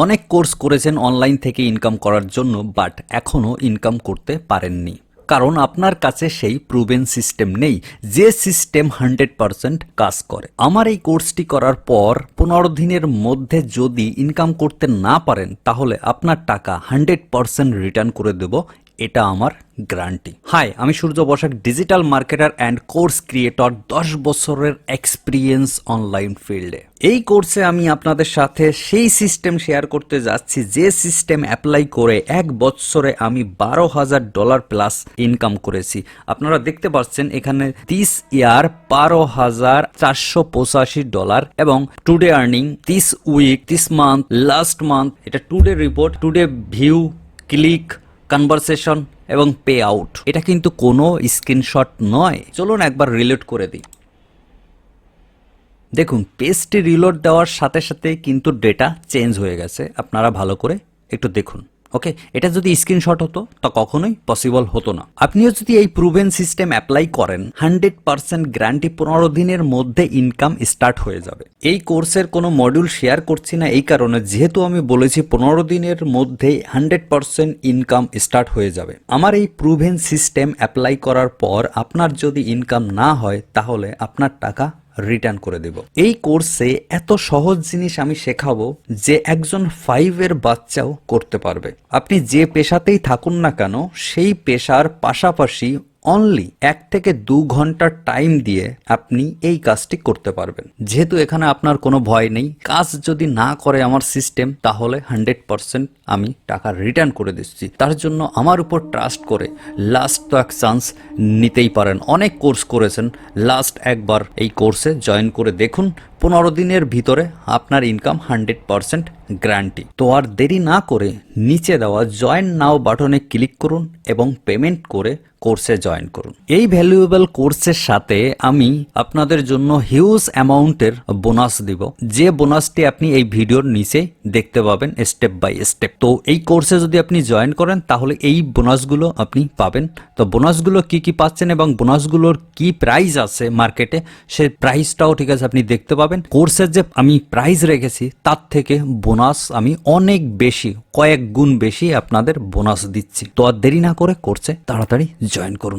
অনেক কোর্স করেছেন অনলাইন থেকে ইনকাম করার জন্য, বাট এখনও ইনকাম করতে পারেননি, কারণ আপনার কাছে সেই প্রুভেন সিস্টেম নেই যে সিস্টেম 100% কাজ করে। আমার এই কোর্সটি করার পর 15 দিনের মধ্যে যদি ইনকাম করতে না পারেন তাহলে আপনার টাকা 100% রিটার্ন করে দেব, এটা আমার গ্যারান্টি। হাই, আমি Surya Basak, digital marketer and course creator, 10 বছরের এক্সপিরিয়েন্স অনলাইন ফিল্ডে। এই কোর্সে আমি আপনাদের সাথে সেই সিস্টেম শেয়ার করতে যাচ্ছি যে সিস্টেম অ্যাপ্লাই করে 1 বছরে আমি $12,000 প্লাস ইনকাম করেছি। আপনারা দেখতে পাচ্ছেন এখানে দিস ইয়ার $12,485 এবং today earning, this week, this month, last month, এটা today report, today view, click, conversation এবং পে আউট। এটা কিন্তু কোনো স্ক্রিনশট নয়। চলুন একবার রিলোড করে দিই। দেখুন, পেজটি রিলোড দেওয়ার সাথে সাথে কিন্তু ডেটা চেঞ্জ হয়ে গেছে। আপনারা ভালো করে একটু দেখুন। ওকে, এটা যদি স্ক্রিনশট হতো তা কখনোই পসিবল হতো না। আপনিও যদি এই প্রুভেন সিস্টেম অ্যাপ্লাই করেন, 100% গ্যারান্টি 15 দিনের মধ্যে ইনকাম স্টার্ট হয়ে যাবে। এই কোর্সের কোনো মডিউল শেয়ার করছি না এই কারণে, যেহেতু আমি বলেছি 15 দিনের মধ্যে 100% ইনকাম স্টার্ট হয়ে যাবে। আমার এই প্রুভেন সিস্টেম অ্যাপ্লাই করার পর আপনার যদি ইনকাম না হয় তাহলে আপনার টাকা রিটার্ন করে দেব। এই কোর্সে এত সহজ জিনিস আমি শেখাবো যে একজন 5 বাচ্চাও করতে পারবে। আপনি যে পেশাতেই থাকুন না কেন, সেই পেশার পাশাপাশি অনলি 1 থেকে 2 ঘন্টার টাইম দিয়ে আপনি এই কাজটি করতে পারবেন। যেহেতু এখানে আপনার কোনো ভয় নেই, কাজ যদি না করে আমার সিস্টেম তাহলে 100% আমি টাকা রিটার্ন করে দিচ্ছি। তার জন্য আমার উপর ট্রাস্ট করে লাস্ট তো এক চান্স নিতেই পারেন। অনেক কোর্স করেছেন, লাস্ট একবার এই কোর্সে জয়েন করে দেখুন। 15 দিনের ভিতরে আপনার ইনকাম 100% গ্যারান্টি। তো আর দেরি না করে নিচে দেওয়া জয়েন নাও বাটনে ক্লিক করুন এবং পেমেন্ট করে কোর্সে জয়েন করুন। এই ভ্যালুয়েবল কোর্সের সাথে আমি আপনাদের জন্য হিউজ অ্যামাউন্টের বোনাস দিব, যে বোনাসটি আপনি এই ভিডিওর নিচে দেখতে পাবেন স্টেপ বাই স্টেপ। তো এই কোর্সে যদি আপনি জয়েন করেন তাহলে এই বোনাসগুলো আপনি পাবেন। তো বোনাসগুলো কি কি পাচ্ছেন এবং বোনাসগুলোর কি প্রাইস আছে মার্কেটে, সেই প্রাইসটাও ঠিক আছে আপনি দেখতে পাবেন। কোর্সের যে আমি প্রাইস রেখেছি তার থেকে বোনাস আমি অনেক বেশি, কয়েক গুণ বেশি আপনাদের বোনাস দিচ্ছি। তো আর দেরি না করে কোর্সে তাড়াতাড়ি জয়েন করুন।